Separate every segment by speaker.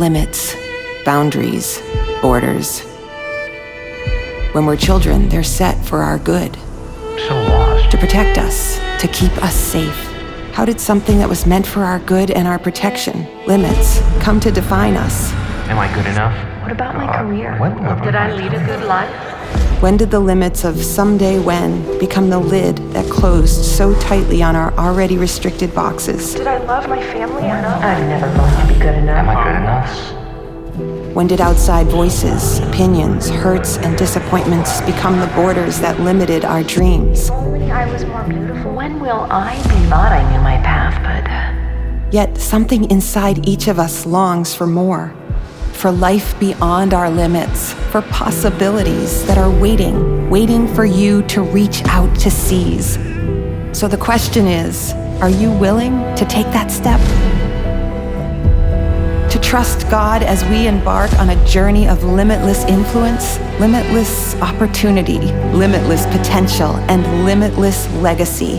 Speaker 1: limits, boundaries, borders. When we're children, they're set for our good.
Speaker 2: So lost.
Speaker 1: To protect us, to keep us safe. How did something that was meant for our good and our protection, limits, come to define us?
Speaker 2: Am I good enough?
Speaker 3: What about my career?
Speaker 2: What
Speaker 3: Did I lead a good life?
Speaker 1: When did the limits of someday when become the lid that closed so tightly on our already restricted boxes?
Speaker 3: Did I love my family enough? I'm never going to be good enough.
Speaker 2: Am I good enough?
Speaker 1: When did outside voices, opinions, hurts, and disappointments become the borders that limited our dreams?
Speaker 3: If only I was more beautiful. When will I be? Thought I knew my path, but...
Speaker 1: Yet something inside each of us longs for more. For life beyond our limits, for possibilities that are waiting for you to reach out to seize. So the question is, are you willing to take that step? To trust God as we embark on a journey of limitless influence, limitless opportunity, limitless potential, and limitless legacy.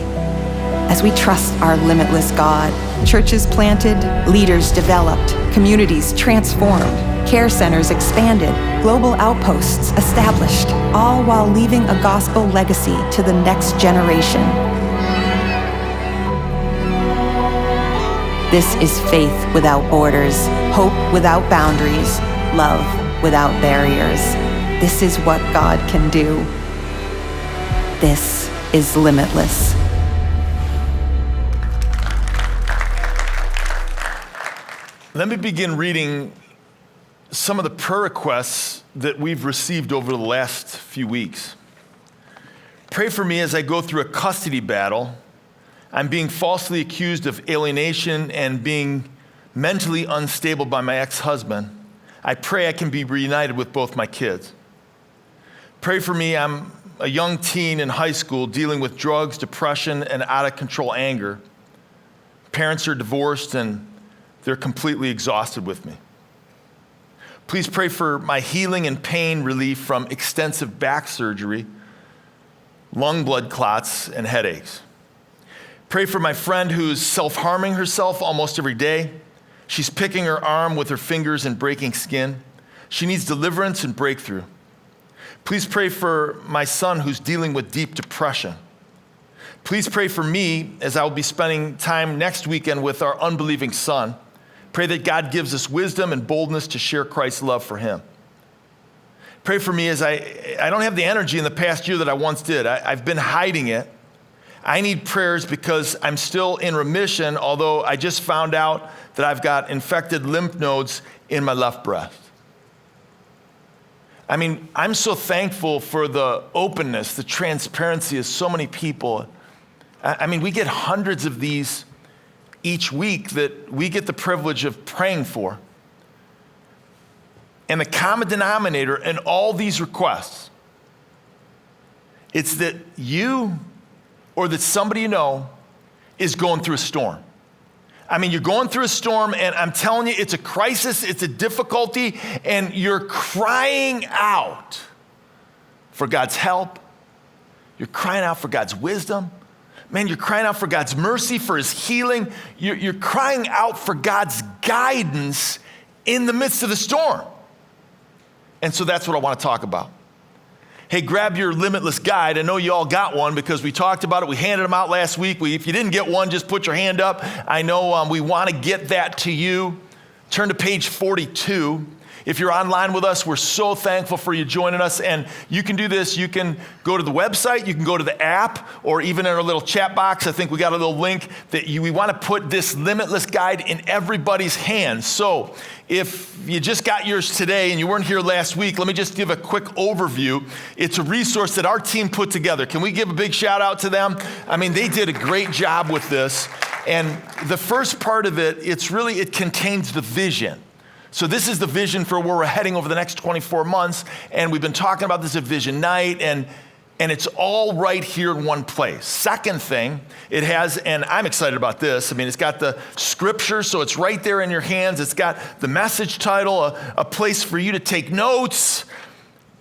Speaker 1: As we trust our limitless God, churches planted, leaders developed, communities transformed, care centers expanded, global outposts established, all while leaving a gospel legacy to the next generation. This is faith without borders, hope without boundaries, love without barriers. This is what God can do. This is Limitless.
Speaker 4: Let me begin reading some of the prayer requests that we've received over the last few weeks. Pray for me as I go through a custody battle. I'm being falsely accused of alienation and being mentally unstable by my ex-husband. I pray I can be reunited with both my kids. Pray for me, I'm a young teen in high school dealing with drugs, depression, and out-of-control anger. Parents are divorced and they're completely exhausted with me. Please pray for my healing and pain relief from extensive back surgery, lung blood clots, and headaches. Pray for my friend who's self-harming herself almost every day. She's picking her arm with her fingers and breaking skin. She needs deliverance and breakthrough. Please pray for my son who's dealing with deep depression. Please pray for me as I will be spending time next weekend with our unbelieving son. Pray that God gives us wisdom and boldness to share Christ's love for him. Pray for me as I don't have the energy in the past year that I once did. I've been hiding it. I need prayers because I'm still in remission, although I just found out that I've got infected lymph nodes in my left breast. I mean, I'm so thankful for the openness, the transparency of so many people. I mean, we get hundreds of these each week that we get the privilege of praying for. And the common denominator in all these requests, it's that you or that somebody you know is going through a storm. I mean, you're going through a storm, and I'm telling you, it's a crisis, it's a difficulty, and you're crying out for God's help. You're crying out for God's wisdom. Man, you're crying out for God's mercy, for his healing. You're crying out for God's guidance in the midst of the storm. And so that's what I want to talk about. Hey, grab your Limitless guide. I know you all got one because we talked about it. We handed them out last week. If you didn't get one, just put your hand up. I know we want to get that to you. Turn to page 42. If you're online with us, we're so thankful for you joining us. And you can do this. You can go to the website. You can go to the app, or even in our little chat box. I think we got a little link that we want to put this Limitless guide in everybody's hands. So if you just got yours today and you weren't here last week, let me just give a quick overview. It's a resource that our team put together. Can we give a big shout out to them? I mean, they did a great job with this. And the first part of it, it contains the vision. So this is the vision for where we're heading over the next 24 months. And we've been talking about this at Vision Night, and it's all right here in one place. Second thing, it has, and I'm excited about this, I mean, it's got the scripture, so it's right there in your hands. It's got the message title, a place for you to take notes.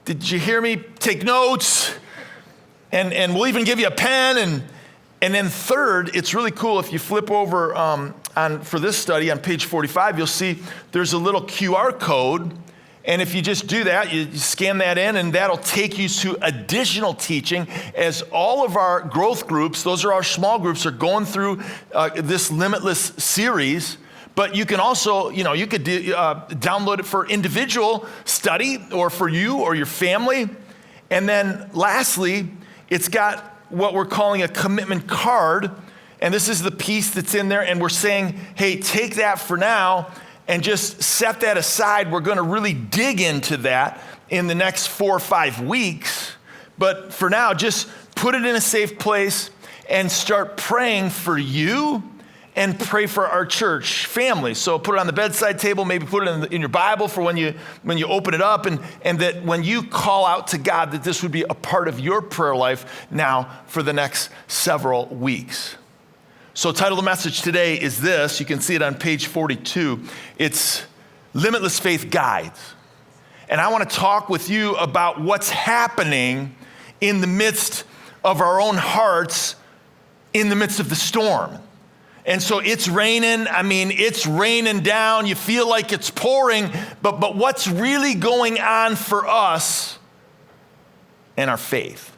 Speaker 4: Did you hear me? Take notes. And we'll even give you a pen, And then third, it's really cool if you flip over for this study on page 45, you'll see there's a little QR code. And if you just do that, you scan that in, and that'll take you to additional teaching as all of our growth groups, those are our small groups, are going through this Limitless series. But you can also, you could download it for individual study or for you or your family. And then lastly, it's got what we're calling a commitment card. And this is the piece that's in there. And we're saying, hey, take that for now and just set that aside. We're going to really dig into that in the next 4 or 5 weeks. But for now, just put it in a safe place and start praying for you and pray for our church family. So put it on the bedside table, maybe put it in your Bible for when you open it up, and that when you call out to God, that this would be a part of your prayer life now for the next several weeks. So title of the message today is this. You can see it on page 42. It's Limitless Faith Guides. And I want to talk with you about what's happening in the midst of our own hearts, in the midst of the storm. And so it's raining. It's raining down. You feel like it's pouring. But what's really going on for us and our faith?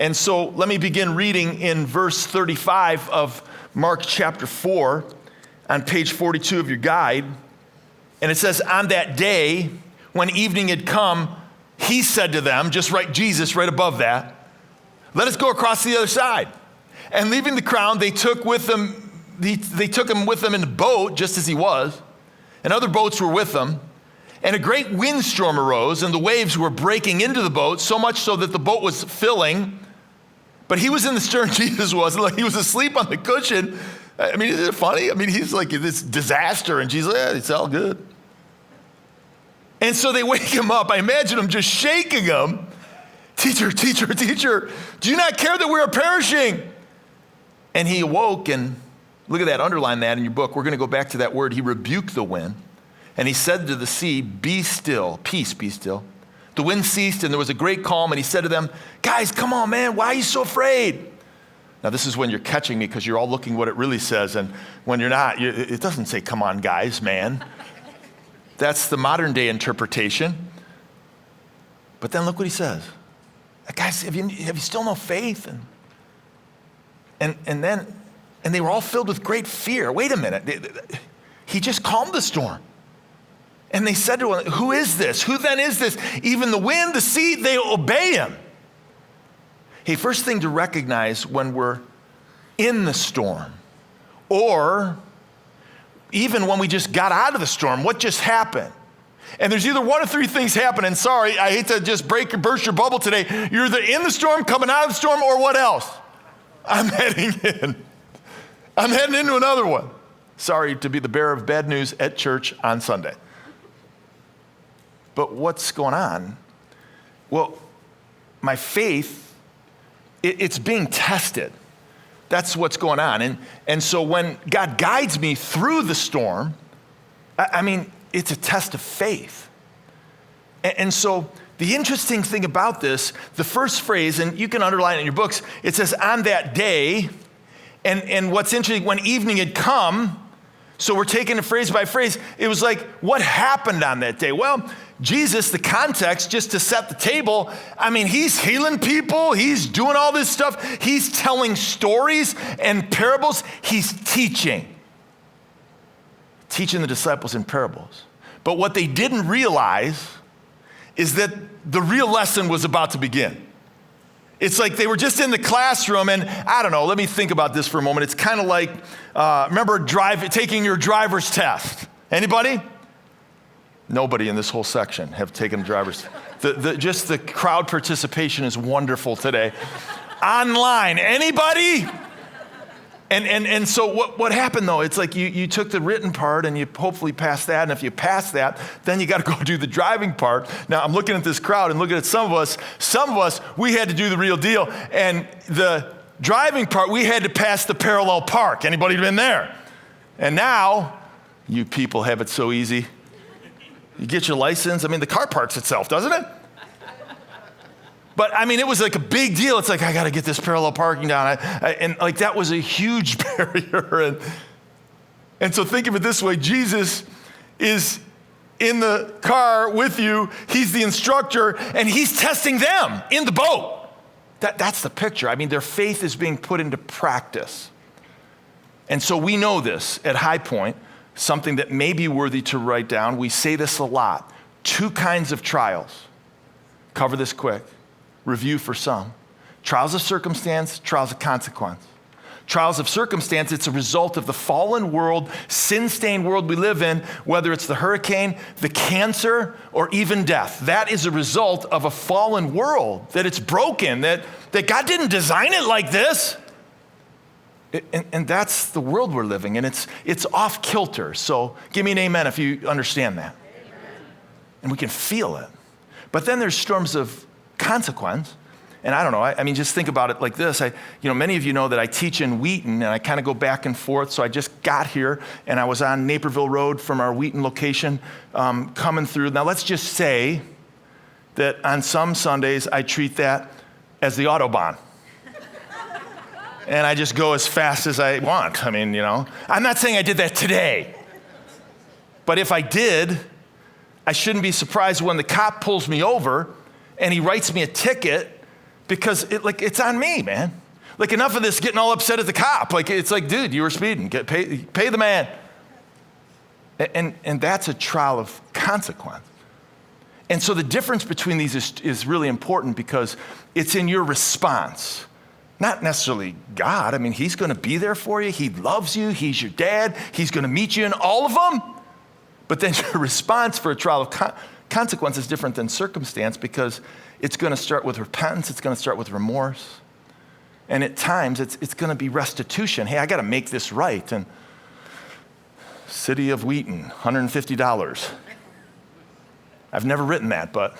Speaker 4: And so let me begin reading in verse 35 of Mark chapter 4 on page 42 of your guide. And it says, on that day, when evening had come, he said to them, just write Jesus right above that, let us go across the other side. And leaving the crowd, they took him with them in the boat, just as he was, and other boats were with them. And a great windstorm arose, and the waves were breaking into the boat, so much so that the boat was filling. But he was in the stern, Jesus was, like he was asleep on the cushion. Isn't it funny? He's like this disaster, and Jesus, it's all good. And so they wake him up. I imagine him just shaking him. Teacher, teacher, teacher, do you not care that we are perishing? And he awoke, and look at that, underline that in your book. We're going to go back to that word. He rebuked the wind, and he said to the sea, be still, peace, be still. The wind ceased, and there was a great calm, and he said to them, guys, come on, man, why are you so afraid? Now, this is when you're catching me because you're all looking what it really says, and when you're not, it doesn't say, come on, guys, man. That's the modern day interpretation. But then look what he says. Guys, have you still no faith? And they were all filled with great fear. Wait a minute. He just calmed the storm. And they said to him, who is this? Who then is this? Even the wind, the sea, they obey him. Hey, first thing to recognize when we're in the storm, or even when we just got out of the storm, what just happened? And there's either one of three things happening. Sorry, I hate to just burst your bubble today. You're either in the storm, coming out of the storm, or what else? I'm heading in. I'm heading into another one. Sorry to be the bearer of bad news at church on Sunday. But what's going on? Well, my faith, it's being tested. That's what's going on. And so when God guides me through the storm, it's a test of faith. And so the interesting thing about this, the first phrase, and you can underline it in your books, it says, on that day, and what's interesting, when evening had come, so we're taking it phrase by phrase, it was like, what happened on that day? Well, Jesus, the context, just to set the table, he's healing people, he's doing all this stuff, he's telling stories and parables, he's teaching the disciples in parables. But what they didn't realize is that the real lesson was about to begin. It's like they were just in the classroom, and I don't know, let me think about this for a moment. It's kind of like, remember taking your driver's test. Anybody? Nobody in this whole section have taken a driver's test. Just the crowd participation is wonderful today. Online, anybody? And so what happened though, it's like you took the written part and you hopefully passed that, and if you pass that, then you got to go do the driving part. Now I'm looking at this crowd and looking at some of us, we had to do the real deal, and the driving part, we had to pass the parallel park. Anybody been there? And now, you people have it so easy. You get your license, the car parks itself, doesn't it? But I mean, it was like a big deal. It's like, I got to get this parallel parking down. And like that was a huge barrier. And so think of it this way. Jesus is in the car with you. He's the instructor, and he's testing them in the boat. That's the picture. I mean, their faith is being put into practice. And so we know this at Highpoint, something that may be worthy to write down. We say this a lot. 2 kinds of trials. Cover this quick. Review for some. Trials of circumstance, trials of consequence. Trials of circumstance, it's a result of the fallen world, sin-stained world we live in, whether it's the hurricane, the cancer, or even death. That is a result of a fallen world, that it's broken, that God didn't design it like this. And that's the world we're living in. It's off kilter. So give me an amen if you understand that. Amen. And we can feel it. But then there's storms of consequence. And I don't know, I mean, just think about it like this. Many of you know that I teach in Wheaton, and I kind of go back and forth. So I just got here, and I was on Naperville Road from our Wheaton location coming through. Now, let's just say that on some Sundays, I treat that as the Autobahn. And I just go as fast as I want. I mean, I'm not saying I did that today. But if I did, I shouldn't be surprised when the cop pulls me over and he writes me a ticket, because it's on me, man. Like, enough of this getting all upset at the cop. Like, it's like, dude, you were speeding. Pay the man. And that's a trial of consequence. And so the difference between these is really important, because it's in your response. Not necessarily God. I mean, he's going to be there for you. He loves you. He's your dad. He's going to meet you in all of them. But then your response for a trial of consequence is different than circumstance, because it's going to start with repentance. It's going to start with remorse. And at times, it's going to be restitution. Hey, I got to make this right. And City of Wheaton, $150. I've never written that, but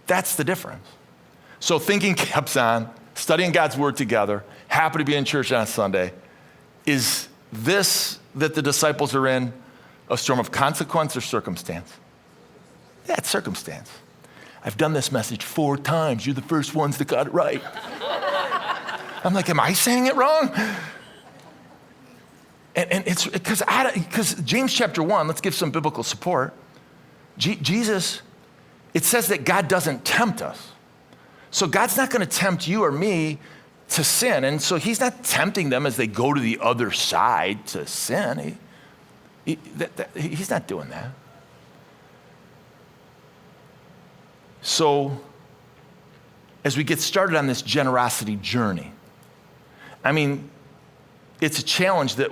Speaker 4: that's the difference. So thinking caps on, studying God's word together, happy to be in church on Sunday. Is this that the disciples are in a storm of consequence or circumstance? Yeah, it's circumstance. I've done this message 4 times. You're the first ones that got it right. I'm like, am I saying it wrong? And it's because James chapter 1, let's give some biblical support. Jesus, it says that God doesn't tempt us. So God's not going to tempt you or me to sin. And so he's not tempting them as they go to the other side to sin. He's not doing that. So as we get started on this generosity journey, I mean, it's a challenge that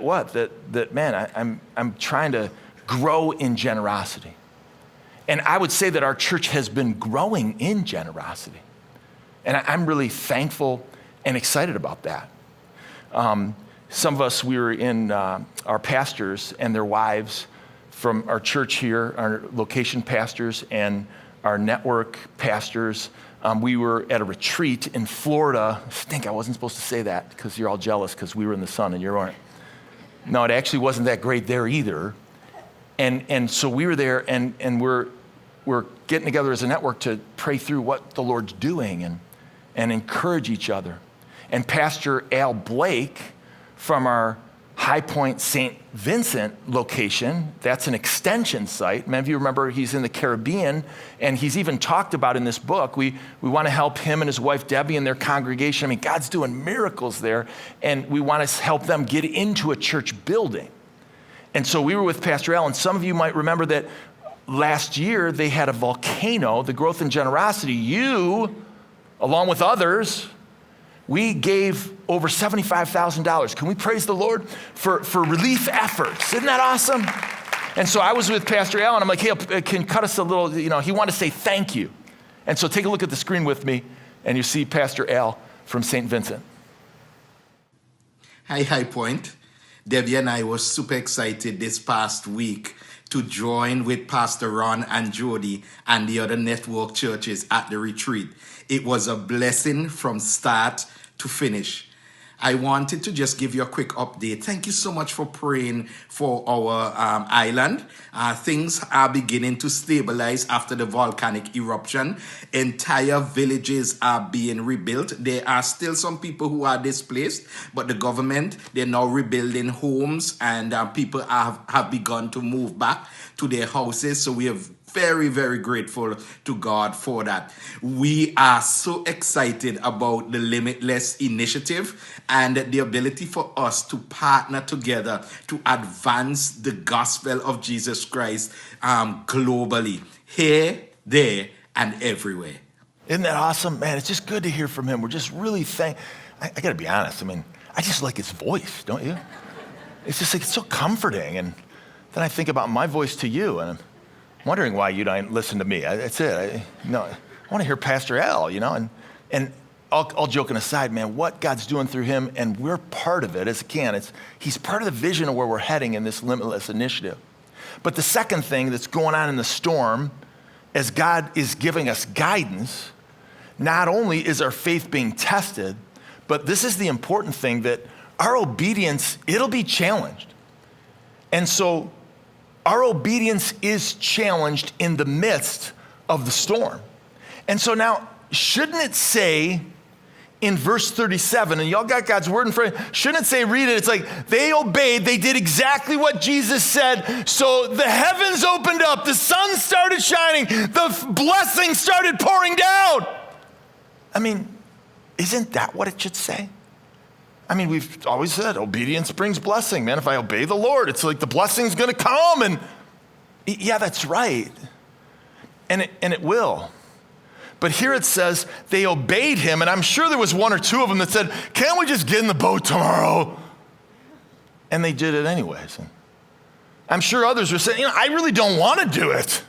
Speaker 4: man, I'm trying to grow in generosity. And I would say that our church has been growing in generosity. And I'm really thankful and excited about that. Some of us, we were in our pastors and their wives from our church here, our location pastors and our network pastors. We were at a retreat in Florida. I think I wasn't supposed to say that because you're all jealous because we were in the sun and you weren't. No, it actually wasn't that great there either. And so we were there and we're getting together as a network to pray through what the Lord's doing and encourage each other. And Pastor Al Blake from our Highpoint St. Vincent location, that's an extension site. Many of you remember he's in the Caribbean, and he's even talked about in this book. We want to help him and his wife Debbie and their congregation. I mean, God's doing miracles there, and we want to help them get into a church building. And so we were with Pastor Al, and some of you might remember that last year they had a volcano, the Growth and Generosity. You, along with others, we gave over $75,000. Can we praise the Lord for relief efforts? Isn't that awesome? And so I was with Pastor Al, and I'm like, hey, can you cut us a little, he wanted to say thank you. And so take a look at the screen with me, and you see Pastor Al from St. Vincent.
Speaker 5: Hi, Highpoint. Debbie and I were super excited this past week to join with Pastor Ron and Jody and the other network churches at the retreat. It was a blessing from start to finish. I wanted to just give you a quick update. Thank you so much for praying for our island. Things are beginning to stabilize after the volcanic eruption. Entire villages are being rebuilt. There are still some people who are displaced, but the government, they're now rebuilding homes, and people have begun to move back to their houses. So we are very, very grateful to God for that. We are so excited about the Limitless initiative and the ability for us to partner together to advance the gospel of Jesus Christ globally, here, there, and everywhere.
Speaker 4: Isn't that awesome? Man, it's just good to hear from him. We're just really I got to be honest. I mean, I just like his voice, don't you? It's just like, it's so comforting. And then I think about my voice to you, and I'm wondering why you don't listen to me. That's it. I want to hear Pastor Al, and all joking aside, man, what God's doing through him, and we're part of it as he's part of the vision of where we're heading in this Limitless initiative. But the second thing that's going on in the storm, as God is giving us guidance, not only is our faith being tested, but this is the important thing, that our obedience, it'll be challenged. And so our obedience is challenged in the midst of the storm. And so now, shouldn't it say in verse 37, and y'all got God's word in front of you, shouldn't it say, read it, it's like, they obeyed, they did exactly what Jesus said, so the heavens opened up, the sun started shining, the blessing started pouring down. I mean, isn't that what it should say? I mean, we've always said obedience brings blessing, man. If I obey the Lord, it's like the blessing's gonna come, and yeah, that's right. And it will. But here it says they obeyed him, and I'm sure there was one or two of them that said, can't we just get in the boat tomorrow? And they did it anyways. And I'm sure others were saying, I really don't want to do it.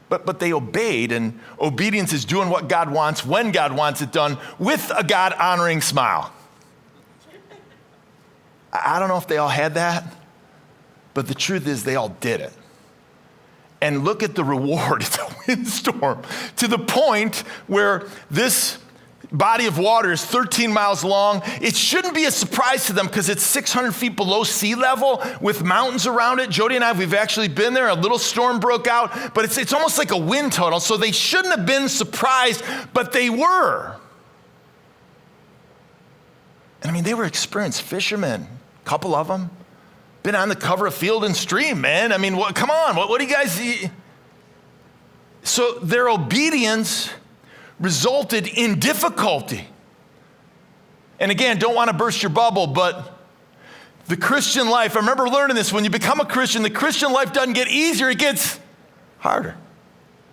Speaker 4: But they obeyed, and obedience is doing what God wants when God wants it done with a God-honoring smile. I don't know if they all had that, but the truth is they all did it. And look at the reward. It's a windstorm to the point where this body of water is 13 miles long. It shouldn't be a surprise to them because it's 600 feet below sea level with mountains around it. Jody and I, we've actually been there. A little storm broke out, but it's almost like a wind tunnel. So they shouldn't have been surprised, but they were. And I mean, they were experienced fishermen, a couple of them. Been on the cover of Field and Stream, man. I mean, come on, what do you guys see? So their obedience resulted in difficulty. And again, don't want to burst your bubble, but the Christian life, I remember learning this, when you become a Christian, the Christian life doesn't get easier, it gets harder.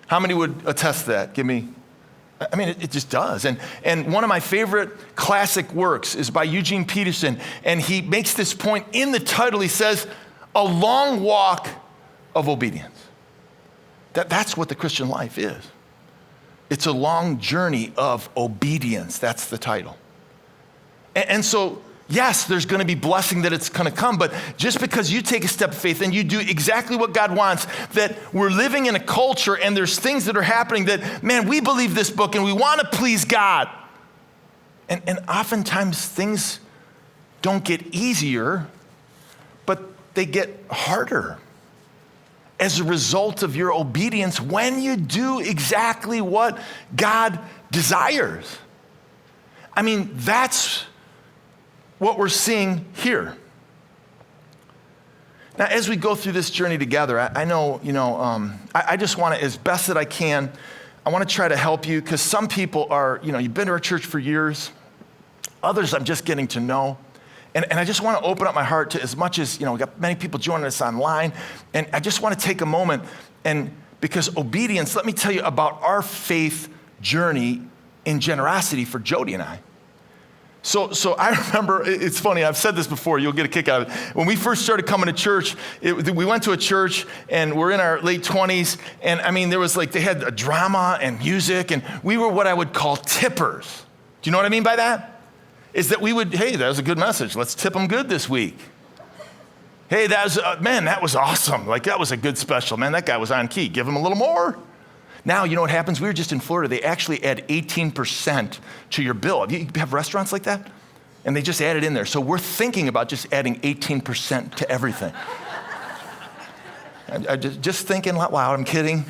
Speaker 4: How many would attest to that? Give me. I mean, it just does. And one of my favorite classic works is by Eugene Peterson, and he makes this point in the title. He says, a long walk of obedience. That's what the Christian life is. It's a long journey of obedience. That's the title. And so, yes, there's going to be blessing that it's going to come, but just because you take a step of faith and you do exactly what God wants, that we're living in a culture and there's things that are happening that, man, we believe this book and we want to please God. And oftentimes things don't get easier, but they get harder as a result of your obedience when you do exactly what God desires. I mean, that's what we're seeing here. Now, as we go through this journey together, I know, I just want to, as best that I can, I want to try to help you, because some people are, you've been to our church for years. Others I'm just getting to know. And I just want to open up my heart to, as much as, we got many people joining us online, and I just want to take a moment, and because obedience, let me tell you about our faith journey in generosity for Jody and I. So I remember, it's funny, I've said this before, you'll get a kick out of it. When we first started coming to church, we went to a church and we're in our late 20s, and I mean, there was they had a drama and music, and we were what I would call tippers. Do you know what I mean by that? Is that we would, hey, that was a good message, let's tip them good this week. Hey, that was awesome. That was a good special, man, that guy was on key, give him a little more. Now, you know what happens? We were just in Florida. They actually add 18% to your bill. You have restaurants like that? And they just add it in there. So we're thinking about just adding 18% to everything. I'm just thinking out loud, I'm kidding.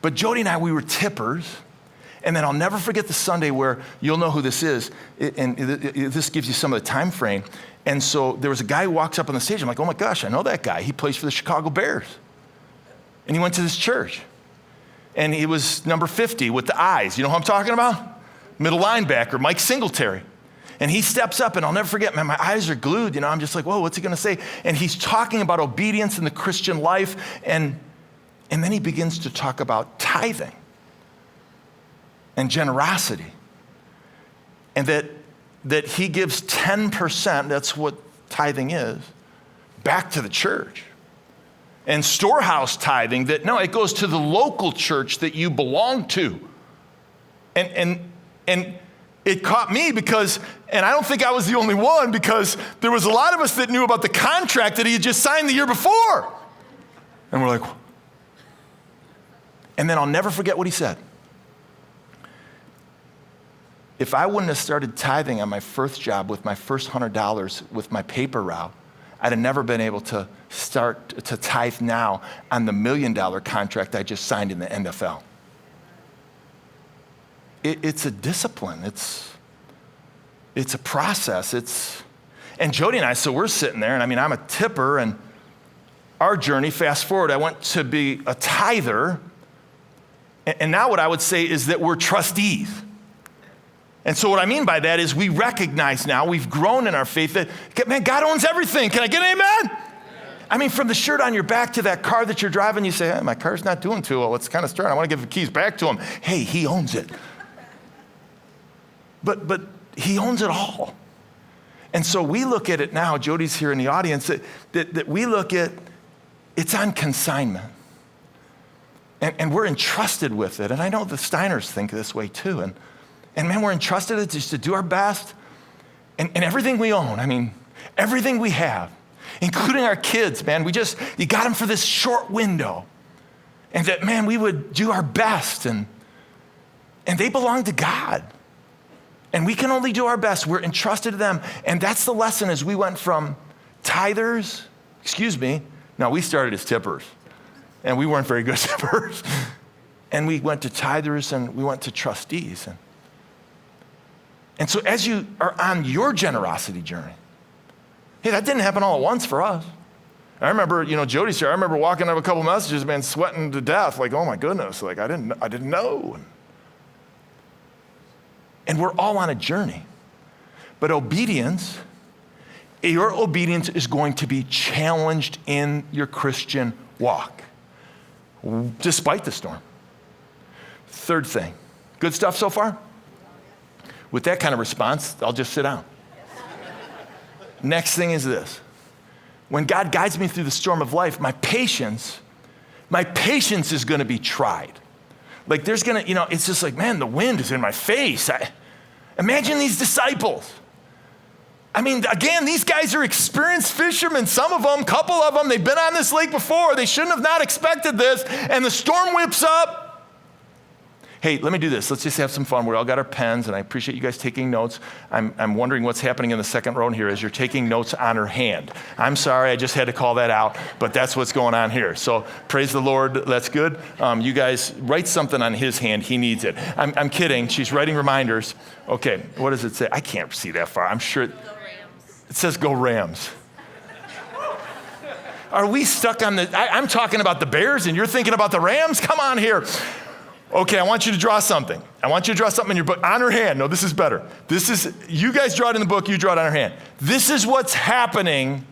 Speaker 4: But Jody and I, we were tippers. And then I'll never forget the Sunday where you'll know who this is. This gives you some of the time frame. And so there was a guy who walks up on the stage. I'm like, oh my gosh, I know that guy. He plays for the Chicago Bears. And he went to this church. And he was number 50 with the eyes. You know who I'm talking about? Middle linebacker, Mike Singletary. And he steps up, and I'll never forget, man, my eyes are glued. I'm just like, whoa, what's he going to say? And he's talking about obedience in the Christian life. And then he begins to talk about tithing and generosity. And that he gives 10%, that's what tithing is, back to the church. And storehouse tithing, that no, it goes to the local church that you belong to. And it caught me because, and I don't think I was the only one, because there was a lot of us that knew about the contract that he had just signed the year before. And we're like, and then I'll never forget what he said. If I wouldn't have started tithing on my first job with my first $100 with my paper route, I'd have never been able to start to tithe now on the $1 million contract I just signed in the NFL. It's a discipline. It's a process. And Jody and I, so we're sitting there, and I mean, I'm a tipper, and our journey, fast forward, I went to be a tither, and now what I would say is that we're trustees. And so what I mean by that is we recognize now, we've grown in our faith that, man, God owns everything. Can I get an amen? I mean, from the shirt on your back to that car that you're driving, you say, hey, my car's not doing too well. It's kind of starting. I want to give the keys back to him. Hey, he owns it. But he owns it all. And so we look at it now, Jody's here in the audience, that we look at, it's on consignment. And we're entrusted with it. And I know the Steiners think this way too. And man, we're entrusted just to do our best. And everything we own, I mean, everything we have, including our kids, man, you got them for this short window. And that, man, we would do our best. And they belong to God. And we can only do our best. We're entrusted to them. And that's the lesson as we went from tithers, we started as tippers. And we weren't very good tippers. And we went to tithers and we went to trustees. And so as you are on your generosity journey, hey, that didn't happen all at once for us. I remember, Jody's here, I remember walking up a couple messages, man, sweating to death, like, oh my goodness, like I didn't know. And we're all on a journey. But your obedience is going to be challenged in your Christian walk, despite the storm. Third thing, good stuff so far? With that kind of response, I'll just sit down. Next thing is this. When God guides me through the storm of life, my patience is going to be tried. Like there's going to, it's just like, man, the wind is in my face. Imagine these disciples. I mean, again, these guys are experienced fishermen. Some of them, couple of them, they've been on this lake before. They shouldn't have not expected this. And the storm whips up. Hey, let me do this. Let's just have some fun. We all got our pens, and I appreciate you guys taking notes. I'm wondering what's happening in the second row here as you're taking notes on her hand. I'm sorry, I just had to call that out, but that's what's going on here. So praise the Lord. That's good. You guys write something on his hand. He needs it. I'm kidding. She's writing reminders. Okay, what does it say? I can't see that far. I'm sure. Go Rams. It says go Rams. Are we stuck on I'm talking about the Bears, and you're thinking about the Rams? Come on here. Okay, I want you to draw something. I want you to draw something in your book on her hand. No, this is better. You guys draw it in the book, you draw it on her hand. This is what's happening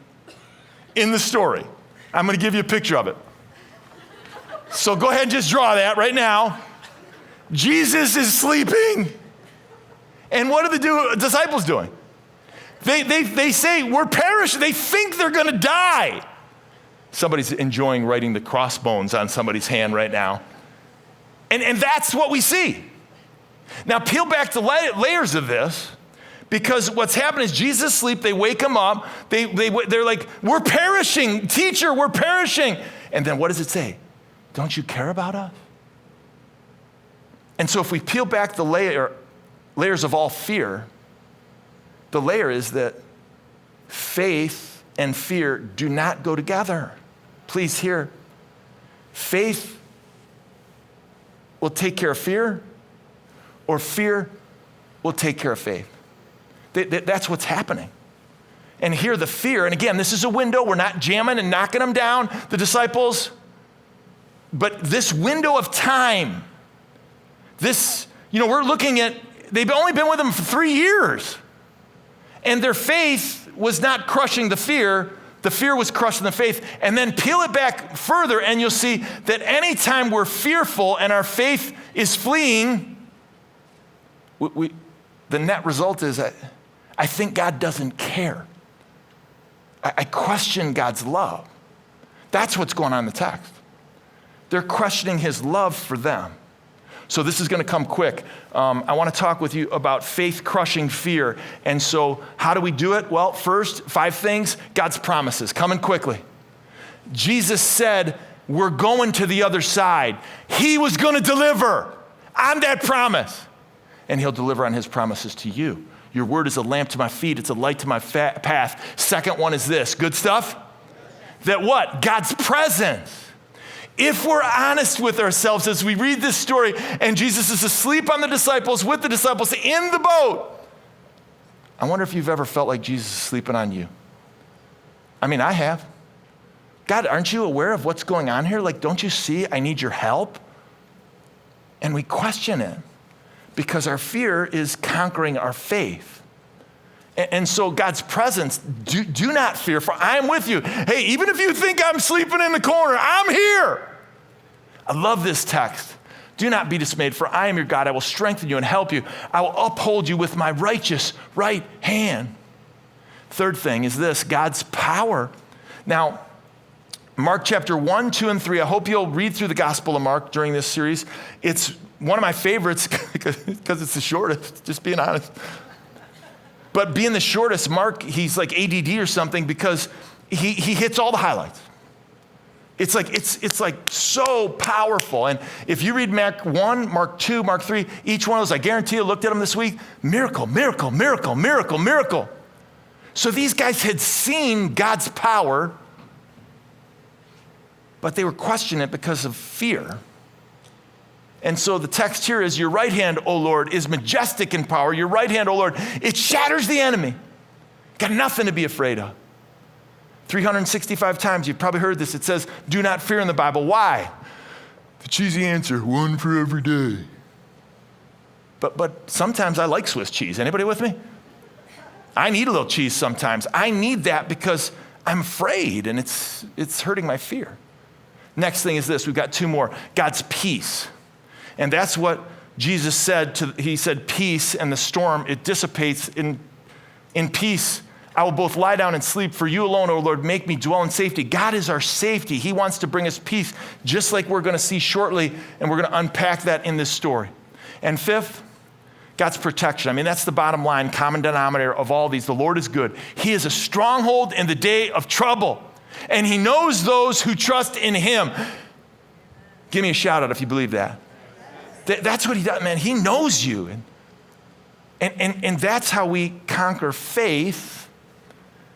Speaker 4: in the story. I'm going to give you a picture of it. So go ahead and just draw that right now. Jesus is sleeping. And what are the disciples doing? They say, we're perishing. They think they're going to die. Somebody's enjoying writing the crossbones on somebody's hand right now. And that's what we see. Now peel back the layers of this, because what's happening is Jesus is asleep, they wake him up, they're like, we're perishing, teacher, we're perishing. And then what does it say? Don't you care about us? And so if we peel back the layers of all fear, the layer is that faith and fear do not go together. Please hear. Faith will take care of fear, or fear will take care of faith. That's what's happening. And here the fear, and again, this is a window. We're not jamming and knocking them down, the disciples. But this window of time, we're looking at, they've only been with him for 3 years. And their faith was not crushing the fear was crushing the faith. And then peel it back further, and you'll see that anytime we're fearful and our faith is fleeing, the net result is I think God doesn't care. I question God's love. That's what's going on in the text. They're questioning his love for them. So this is going to come quick. I want to talk with you about faith crushing fear. And so how do we do it? Well, first, 5 things. God's promises, coming quickly. Jesus said, we're going to the other side. He was going to deliver on that promise. And he'll deliver on his promises to you. Your word is a lamp to my feet. It's a light to my path. Second one is this. Good stuff? That what? God's presence. If we're honest with ourselves as we read this story and Jesus is asleep on the disciples, with the disciples in the boat, I wonder if you've ever felt like Jesus is sleeping on you. I mean, I have. God, aren't you aware of what's going on here? Like, don't you see I need your help? And we question it because our fear is conquering our faith. And so God's presence, do not fear, for I am with you. Hey, even if you think I'm sleeping in the corner, I'm here. I love this text. Do not be dismayed, for I am your God. I will strengthen you and help you. I will uphold you with my righteous right hand. Third thing is this, God's power. Now, Mark chapter 1, 2, and 3, I hope you'll read through the Gospel of Mark during this series. It's one of my favorites because it's the shortest, just being honest. But being the shortest, Mark, he's like ADD or something because he hits all the highlights. It's like so powerful. And if you read Mark 1, Mark 2, Mark 3, each one of those, I guarantee you looked at them this week, miracle, miracle, miracle, miracle, miracle. So these guys had seen God's power, but they were questioning it because of fear. And so the text here is, your right hand, O Lord, is majestic in power. Your right hand, O Lord, it shatters the enemy. Got nothing to be afraid of. 365 times, you've probably heard this. It says, do not fear in the Bible. Why? The cheesy answer, one for every day. But sometimes I like Swiss cheese. Anybody with me? I need a little cheese sometimes. I need that because I'm afraid and it's hurting my fear. Next thing is this. We've got 2 more. God's peace. And that's what Jesus said. He said, peace, and the storm, it dissipates in peace. I will both lie down and sleep, for you alone, O Lord, make me dwell in safety. God is our safety. He wants to bring us peace, just like we're going to see shortly, and we're going to unpack that in this story. And 5th, God's protection. I mean, that's the bottom line, common denominator of all these. The Lord is good. He is a stronghold in the day of trouble, and he knows those who trust in him. Give me a shout out if you believe that. That's what he does, man. He knows you. And that's how we conquer faith,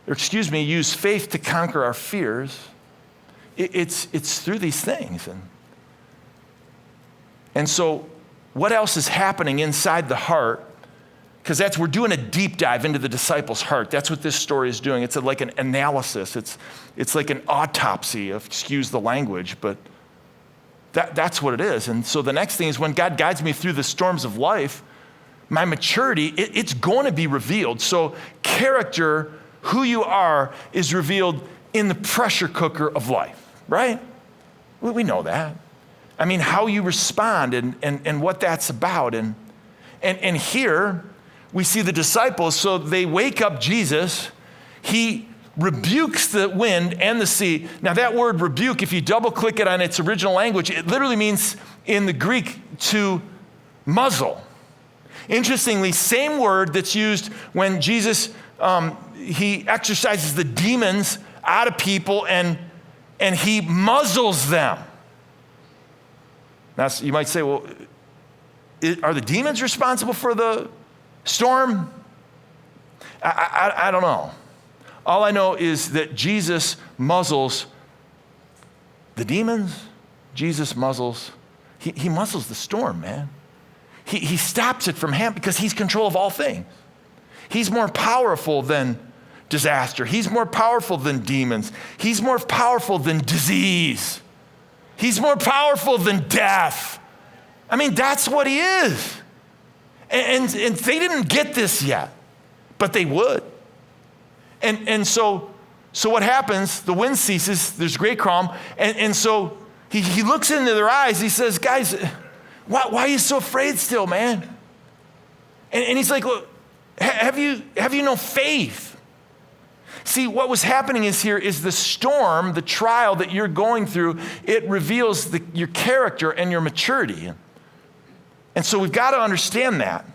Speaker 4: use faith to conquer our fears. It's through these things. And so what else is happening inside the heart? Because we're doing a deep dive into the disciples' heart. That's what this story is doing. It's like an analysis. It's like an autopsy, excuse the language, but that's what it is. And so the next thing is, when God guides me through the storms of life, my maturity, it's going to be revealed. So character, who you are, is revealed in the pressure cooker of life, right? We know that. I mean, how you respond and what that's about. And here we see the disciples, so they wake up Jesus. He rebukes the wind and the sea. Now that word rebuke, if you double click it on its original language, it literally means in the Greek to muzzle. Interestingly, same word that's used when Jesus, he exorcises the demons out of people and he muzzles them. Now you might say, well, are the demons responsible for the storm? I don't know. All I know is that Jesus muzzles the demons. Jesus muzzles, he muzzles the storm, man. He stops it from happening because he's control of all things. He's more powerful than disaster. He's more powerful than demons. He's more powerful than disease. He's more powerful than death. I mean, that's what he is. And they didn't get this yet, but they would. And so what happens? The wind ceases, there's great calm, and so he looks into their eyes, he says, guys, why are you so afraid still, man? And he's like, look, have you no faith? See, what was happening is the storm, the trial that you're going through, it reveals your character and your maturity. And so we've got to understand that.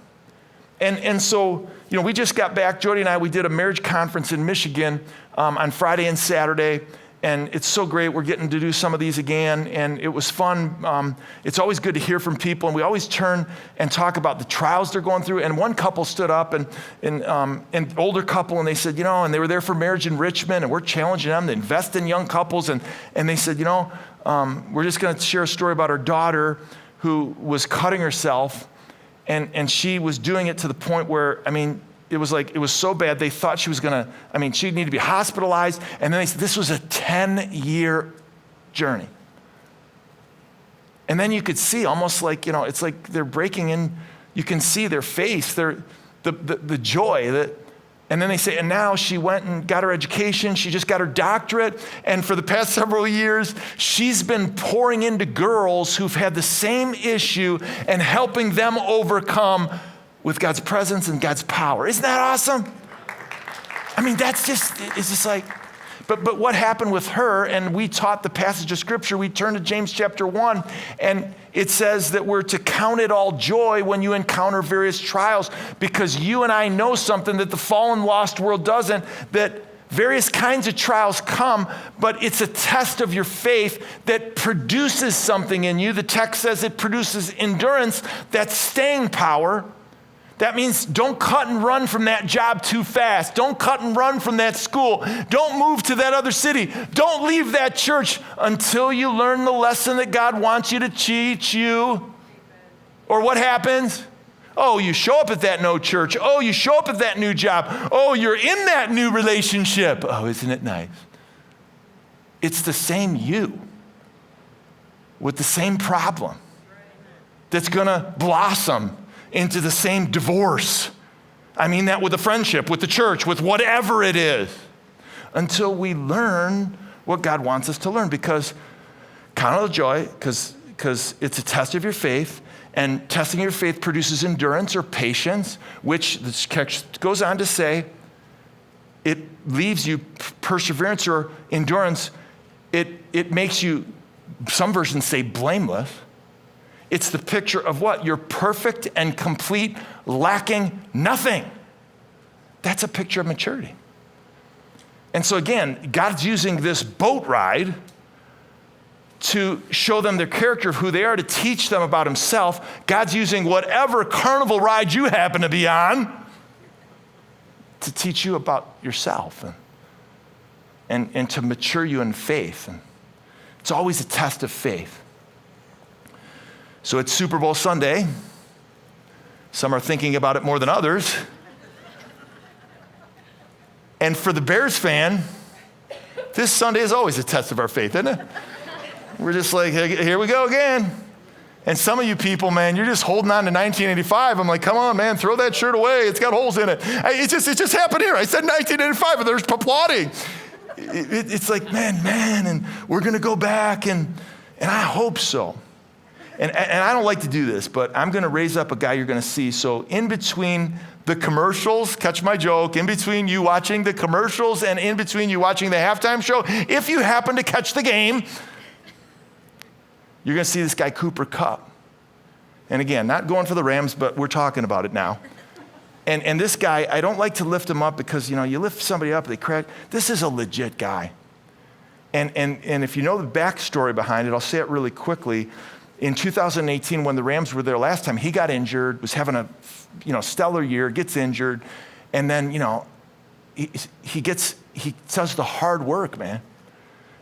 Speaker 4: And so, we just got back, Jody and I, we did a marriage conference in Michigan on Friday and Saturday, and it's so great. We're getting to do some of these again, and it was fun. It's always good to hear from people, and we always turn and talk about the trials they're going through. And one couple stood up, and an older couple, and they said, and they were there for marriage enrichment, and we're challenging them to invest in young couples, and they said, we're just going to share a story about our daughter who was cutting herself, and she was doing it to the point where, it was so bad, they thought she was she'd need to be hospitalized. And then they said, this was a 10-year journey. And then you could see almost like, it's like they're breaking in, you can see their face, the joy that, and then they say, and now she went and got her education, she just got her doctorate, and for the past several years, she's been pouring into girls who've had the same issue and helping them overcome with God's presence and God's power. Isn't that awesome? It's just like, but what happened with her, and we taught the passage of scripture, we turned to James chapter 1, and it says that we're to count it all joy when you encounter various trials, because you and I know something that the fallen, lost world doesn't, that various kinds of trials come, but it's a test of your faith that produces something in you. The text says it produces endurance, that's staying power. That means don't cut and run from that job too fast. Don't cut and run from that school. Don't move to that other city. Don't leave that church until you learn the lesson that God wants you to teach you. Or what happens? Oh, you show up at that no church. Oh, you show up at that new job. Oh, you're in that new relationship. Oh, isn't it nice? It's the same you with the same problem that's going to blossom into the same divorce. I mean that with a friendship, with the church, with whatever it is, until we learn what God wants us to learn. Because count it the joy, because it's a test of your faith, and testing your faith produces endurance or patience, which the text goes on to say, it leaves you perseverance or endurance. It makes you, some versions say, blameless. It's the picture of what? You're perfect and complete, lacking nothing. That's a picture of maturity. And so again, God's using this boat ride to show them their character of who they are, to teach them about himself. God's using whatever carnival ride you happen to be on to teach you about yourself and to mature you in faith. And it's always a test of faith. So it's Super Bowl Sunday. Some are thinking about it more than others. And for the Bears fan, this Sunday is always a test of our faith, isn't it? We're just like, here we go again. And some of you people, man, you're just holding on to 1985. I'm like, come on, man, throw that shirt away. It's got holes in it. It just happened here. I said 1985, and there's applauding. It's like, man, and we're going to go back, and I hope so. And I don't like to do this, but I'm going to raise up a guy you're going to see. So in between the commercials, catch my joke, in between you watching the commercials and in between you watching the halftime show, if you happen to catch the game, you're going to see this guy, Cooper Kupp. And again, not going for the Rams, but we're talking about it now. And this guy, I don't like to lift him up because, you lift somebody up, they crack. This is a legit guy. And if you know the backstory behind it, I'll say it really quickly. In 2018, when the Rams were there last time, he got injured, was having a stellar year, gets injured, and then he does the hard work, man.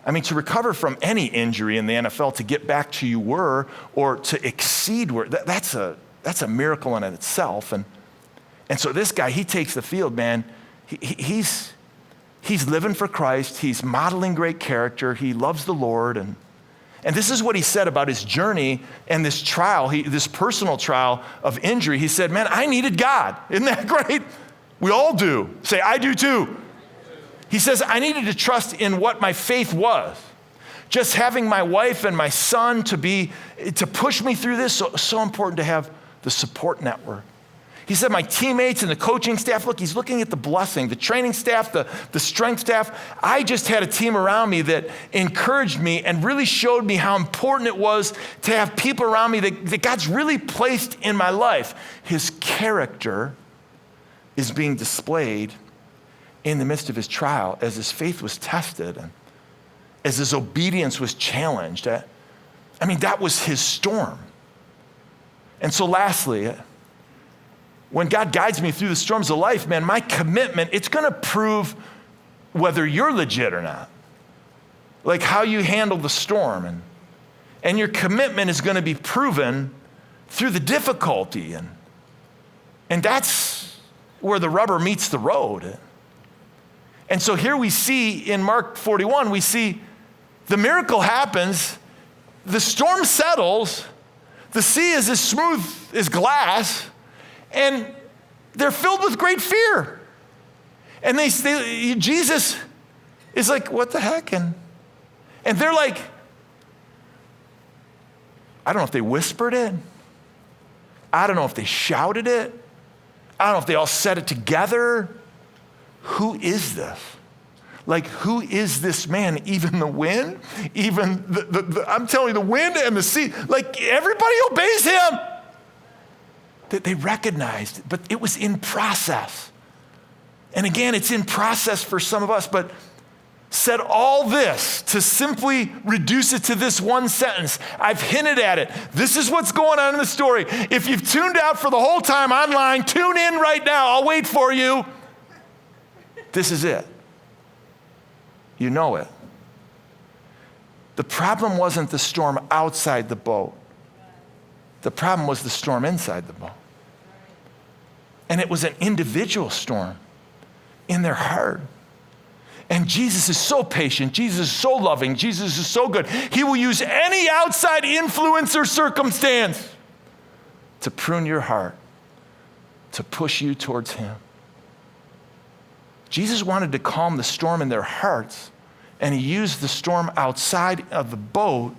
Speaker 4: I mean, to recover from any injury in the NFL, to get back to you were, or to exceed where, that's a miracle in itself. And so this guy, he takes the field, man. He's living for Christ. He's modeling great character. He loves the Lord. And this is what he said about his journey and this trial, this personal trial of injury. He said, man, I needed God. Isn't that great? We all do. Say, I do too. He says, I needed to trust in what my faith was. Just having my wife and my son to push me through this, so important to have the support network. He said, my teammates and the coaching staff, look, he's looking at the blessing, the training staff, the strength staff. I just had a team around me that encouraged me and really showed me how important it was to have people around me that God's really placed in my life. His character is being displayed in the midst of his trial as his faith was tested and as his obedience was challenged. I mean, that was his storm. And so lastly, when God guides me through the storms of life, man, my commitment, it's going to prove whether you're legit or not. Like how you handle the storm. And your commitment is going to be proven through the difficulty. And that's where the rubber meets the road. And so here we see in Mark 41, we see the miracle happens, the storm settles, the sea is as smooth as glass, and they're filled with great fear. And Jesus is like, what the heck? And they're like, I don't know if they whispered it. I don't know if they shouted it. I don't know if they all said it together. Who is this? Like, who is this man? Even the wind, even I'm telling you, the wind and the sea, like everybody obeys him. That they recognized, but it was in process. And again, it's in process for some of us, but said all this to simply reduce it to this one sentence. I've hinted at it. This is what's going on in the story. If you've tuned out for the whole time online, tune in right now. I'll wait for you. This is it. You know it. The problem wasn't the storm outside the boat. The problem was the storm inside the boat. And it was an individual storm in their heart. And Jesus is so patient. Jesus is so loving. Jesus is so good. He will use any outside influence or circumstance to prune your heart, to push you towards him. Jesus wanted to calm the storm in their hearts, and he used the storm outside of the boat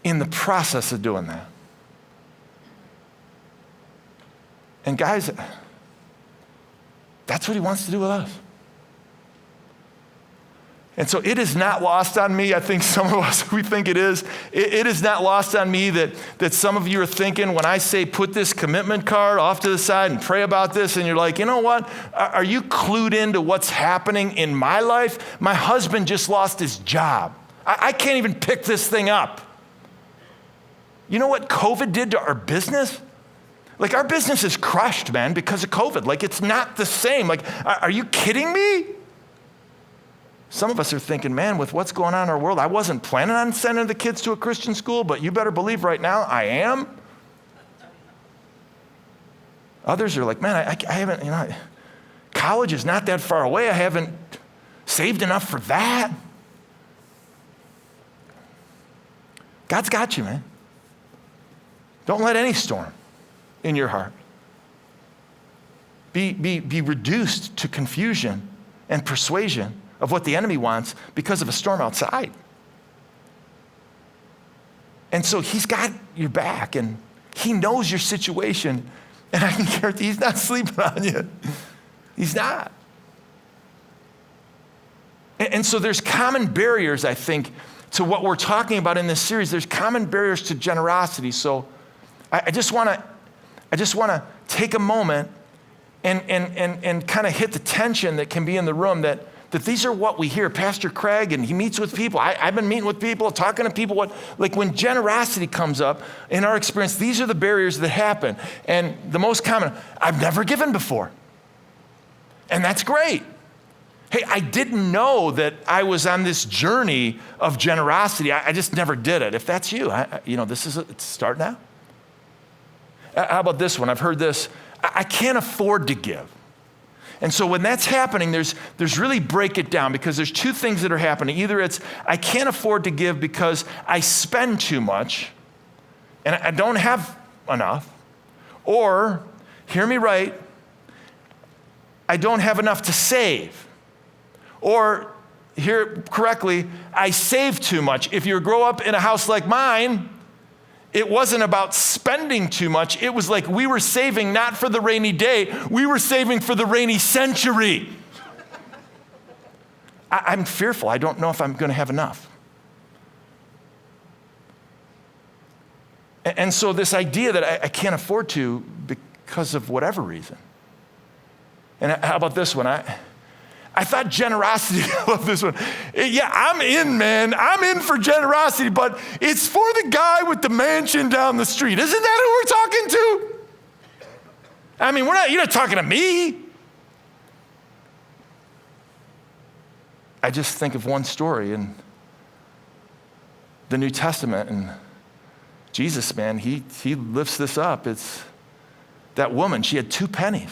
Speaker 4: in the process of doing that. And guys, that's what he wants to do with us. And so it is not lost on me. I think some of us, we think it is. It is not lost on me that some of you are thinking when I say put this commitment card off to the side and pray about this, and you're like, you know what? Are you clued into what's happening in my life? My husband just lost his job. I can't even pick this thing up. You know what COVID did to our business? Like our business is crushed, man, because of COVID. Like it's not the same. Like, are you kidding me? Some of us are thinking, man, with what's going on in our world, I wasn't planning on sending the kids to a Christian school, but you better believe right now I am. Others are like, man, I haven't, college is not that far away. I haven't saved enough for that. God's got you, man. Don't let any storm in your heart be reduced to confusion and persuasion of what the enemy wants because of a storm outside. And so he's got your back and he knows your situation, and I can guarantee he's not sleeping on you. He's not. And so there's common barriers, I think, to what we're talking about in this series. There's common barriers to generosity. So I just want to take a moment and kind of hit the tension that can be in the room that these are what we hear. Pastor Craig, and he meets with people. I've been meeting with people, talking to people. When generosity comes up, in our experience, these are the barriers that happen. And the most common, I've never given before. And that's great. Hey, I didn't know that I was on this journey of generosity. I just never did it. If that's you, it's start now. How about this one? I've heard this. I can't afford to give. And so when that's happening, there's really break it down, because there's two things that are happening. Either it's I can't afford to give because I spend too much and I don't have enough, or, hear me right, I don't have enough to save. Or, hear correctly, I save too much. If you grow up in a house like mine, it wasn't about spending too much. It was like we were saving not for the rainy day, we were saving for the rainy century. I'm fearful. I don't know if I'm going to have enough. And so this idea that I can't afford to because of whatever reason. And how about this one? I thought generosity, I love this one. Yeah, I'm in, man. I'm in for generosity, but it's for the guy with the mansion down the street. Isn't that who we're talking to? I mean, you're not talking to me. I just think of one story in the New Testament, and Jesus, man, he lifts this up. It's that woman, she had 2 pennies.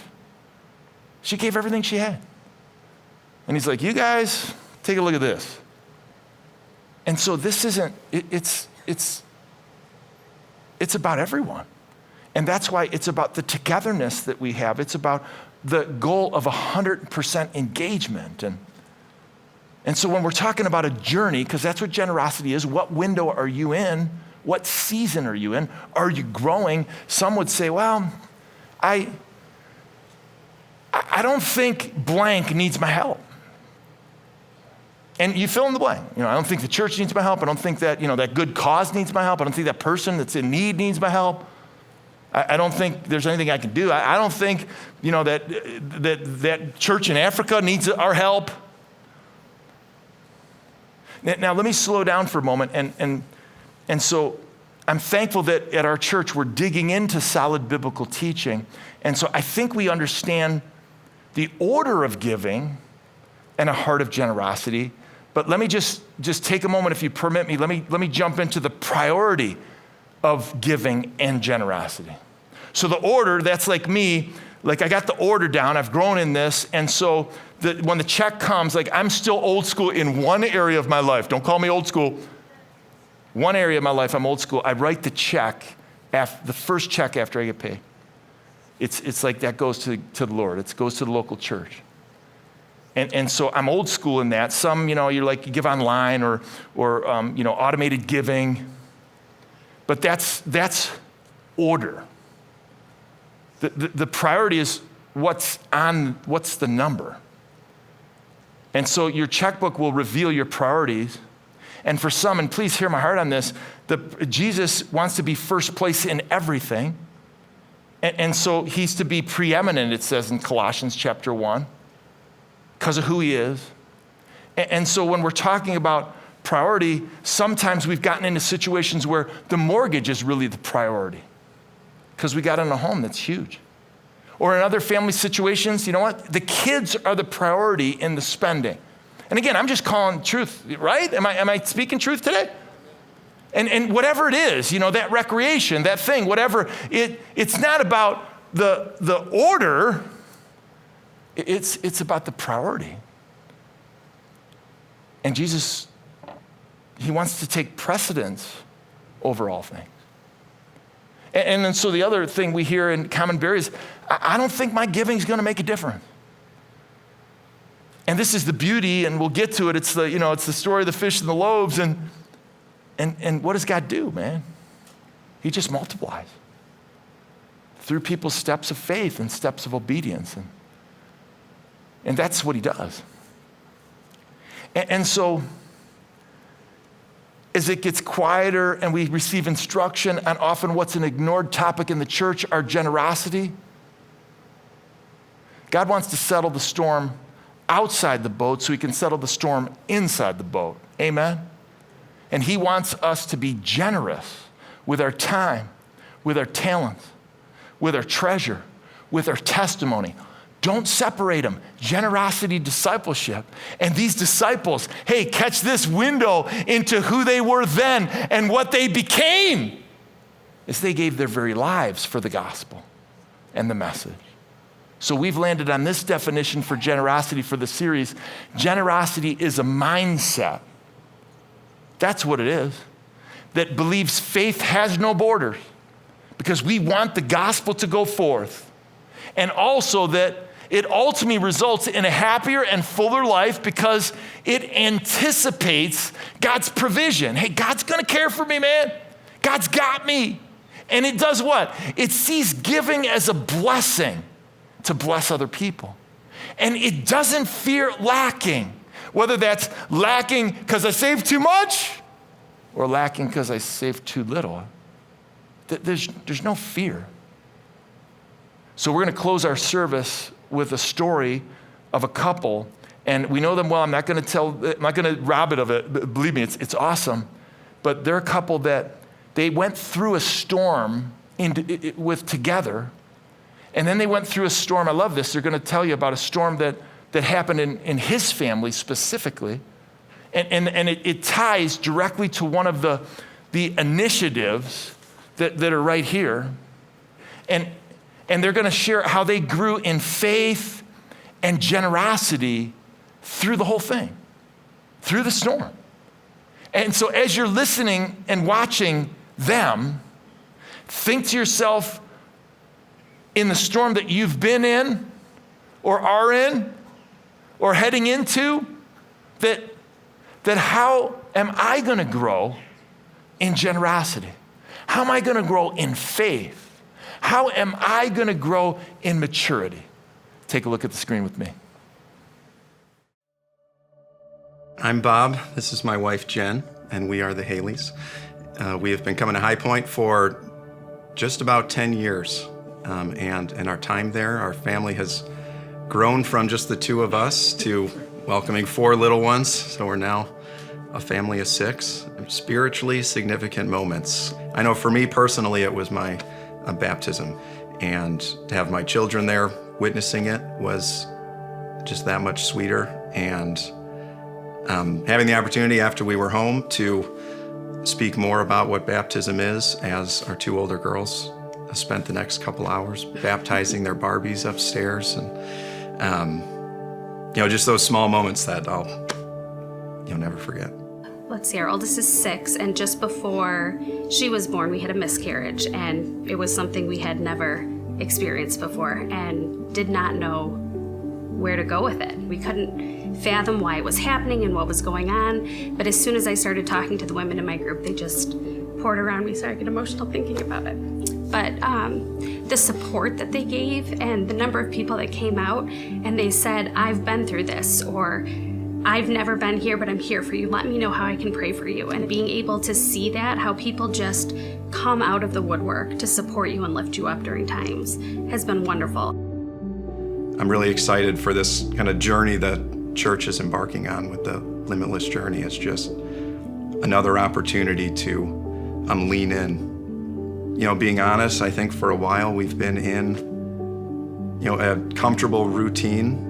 Speaker 4: She gave everything she had. And he's like, you guys, take a look at this. And so this isn't, it's about everyone. And that's why it's about the togetherness that we have. It's about the goal of 100% engagement. And so when we're talking about a journey, because that's what generosity is, what window are you in? What season are you in? Are you growing? Some would say, well, I don't think blank needs my help. And you fill in the blank. I don't think the church needs my help. I don't think that, that good cause needs my help. I don't think that person that's in need needs my help. I don't think there's anything I can do. I don't think, that church in Africa needs our help. Now let me slow down for a moment. And so I'm thankful that at our church we're digging into solid biblical teaching. And so I think we understand the order of giving and a heart of generosity. But let me just take a moment, if you permit me, let me jump into the priority of giving and generosity. So the order, that's like me, like I got the order down, I've grown in this, and so when the check comes, like I'm still old school in one area of my life. Don't call me old school. One area of my life, I'm old school. I write the check, the first check after I get paid. It's like that goes to the Lord. It goes to the local church. And so I'm old school in that. Some, you're like, you give online or automated giving. But that's order. The priority is what's the number. And so your checkbook will reveal your priorities. And for some, and please hear my heart on this, Jesus wants to be first place in everything. And so he's to be preeminent, it says in Colossians chapter 1. Because of who he is. And so when we're talking about priority, sometimes we've gotten into situations where the mortgage is really the priority because we got in a home that's huge. Or in other family situations, you know what? The kids are the priority in the spending. And again, I'm just calling truth, right? Am I speaking truth today? And whatever it is, that recreation, that thing, whatever, it's not about the order. It's about the priority. And Jesus, he wants to take precedence over all things. And then so the other thing we hear in common barrier is, I don't think my giving is going to make a difference. And this is the beauty, and we'll get to it. It's the story of the fish and the loaves. And what does God do, man? He just multiplies through people's steps of faith and steps of obedience. And that's what he does. And so, as it gets quieter and we receive instruction on often what's an ignored topic in the church, our generosity, God wants to settle the storm outside the boat so he can settle the storm inside the boat. Amen? And he wants us to be generous with our time, with our talents, with our treasure, with our testimony, Don't separate them. Generosity, discipleship. And these disciples, hey, catch this window into who they were then and what they became, is they gave their very lives for the gospel and the message. So we've landed on this definition for generosity for the series. Generosity is a mindset. That's what it is. That believes faith has no borders because we want the gospel to go forth. And also that it ultimately results in a happier and fuller life because it anticipates God's provision. Hey, God's gonna care for me, man. God's got me. And it does what? It sees giving as a blessing to bless other people. And it doesn't fear lacking, whether that's lacking because I saved too much or lacking because I saved too little. There's no fear. So we're going to close our service with a story of a couple, and we know them well. I'm not going to rob it of it. But believe me, it's awesome. But they're a couple that they went through a storm together. And then they went through a storm. I love this. They're going to tell you about a storm that happened in his family specifically. And it ties directly to one of the initiatives that are right here. And they're going to share how they grew in faith and generosity through the whole thing, through the storm. And so as you're listening and watching them, think to yourself, in the storm that you've been in or are in or heading into, that how am I going to grow in generosity? How am I going to grow in faith? How am I going to grow in maturity? Take a look at the screen with me.
Speaker 6: I'm Bob. This is my wife, Jen, and we are the Haleys. We have been coming to Highpoint for just about 10 years. And in our time there, our family has grown from just the two of us to welcoming 4 little ones. So we're now a family of 6. Spiritually significant moments. I know for me personally, it was my baptism. And to have my children there witnessing it was just that much sweeter. And having the opportunity after we were home to speak more about what baptism is as our 2 older girls spent the next couple hours baptizing their Barbies upstairs, and just those small moments that you'll never forget.
Speaker 7: Let's see, our oldest is 6, and just before she was born, we had a miscarriage, and it was something we had never experienced before and did not know where to go with it. We couldn't fathom why it was happening and what was going on, but as soon as I started talking to the women in my group, they just poured around me, so I get emotional thinking about it. But the support that they gave and the number of people that came out and they said, I've been through this, or I've never been here, but I'm here for you. Let me know how I can pray for you. And being able to see that, how people just come out of the woodwork to support you and lift you up during times, has been wonderful.
Speaker 6: I'm really excited for this kind of journey that church is embarking on with the Limitless journey. It's just another opportunity to lean in. Being honest, I think for a while we've been in, a comfortable routine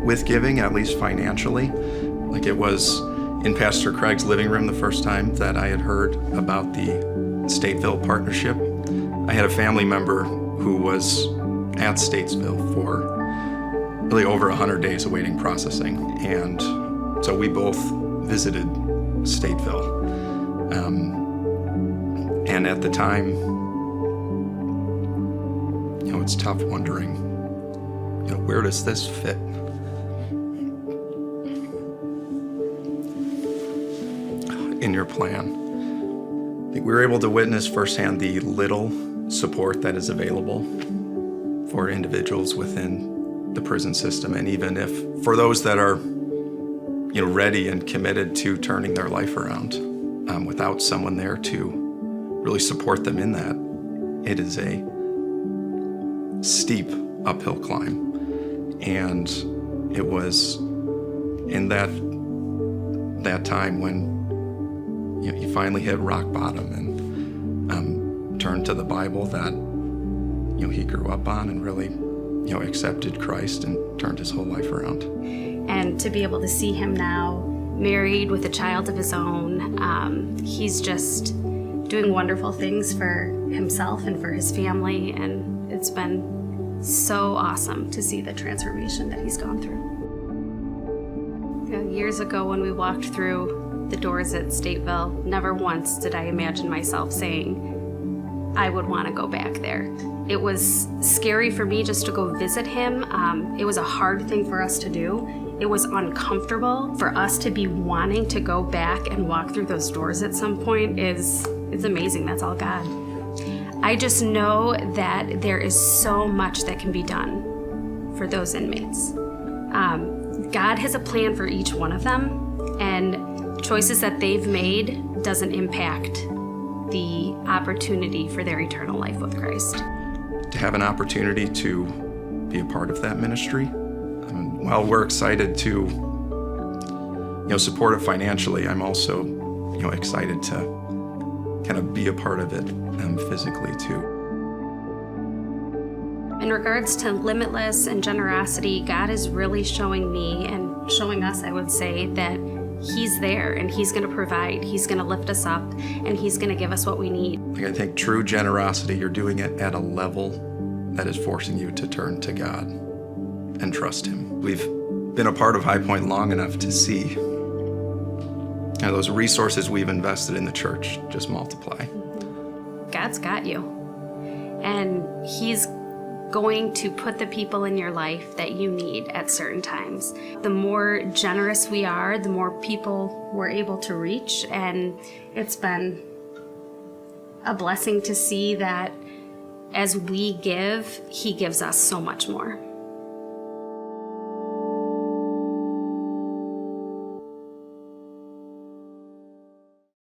Speaker 6: with giving, at least financially. Like it was in Pastor Craig's living room the first time that I had heard about the Stateville partnership. I had a family member who was at Statesville for really over 100 days awaiting processing. And so we both visited Stateville. And at the time, it's tough wondering, where does this fit? In your plan. I think we were able to witness firsthand the little support that is available for individuals within the prison system. And even if for those that are, ready and committed to turning their life around, without someone there to really support them in that, it is a steep uphill climb. And it was in that time when you finally hit rock bottom and turned to the Bible that he grew up on and really accepted Christ and turned his whole life around.
Speaker 7: And to be able to see him now married with a child of his own, he's just doing wonderful things for himself and for his family, and it's been so awesome to see the transformation that he's gone through. Years ago when we walked through the doors at Stateville, never once did I imagine myself saying I would want to go back there. It was scary for me just to go visit him. It was a hard thing for us to do. It was uncomfortable. For us to be wanting to go back and walk through those doors at some point is amazing. That's all God. I just know that there is so much that can be done for those inmates. God has a plan for each one of them, and choices that they've made doesn't impact the opportunity for their eternal life with Christ.
Speaker 6: To have an opportunity to be a part of that ministry, while we're excited to support it financially, I'm also excited to kind of be a part of it physically too.
Speaker 7: In regards to Limitless and generosity, God is really showing me and showing us, I would say, that he's there and he's going to provide. He's going to lift us up and he's going to give us what we need.
Speaker 6: I think true generosity, you're doing it at a level that is forcing you to turn to God and trust him. We've been a part of Highpoint long enough to see those resources we've invested in the church just multiply.
Speaker 7: God's got you. And he's going to put the people in your life that you need at certain times. The more generous we are, the more people we're able to reach. And it's been a blessing to see that as we give, he gives us so much more.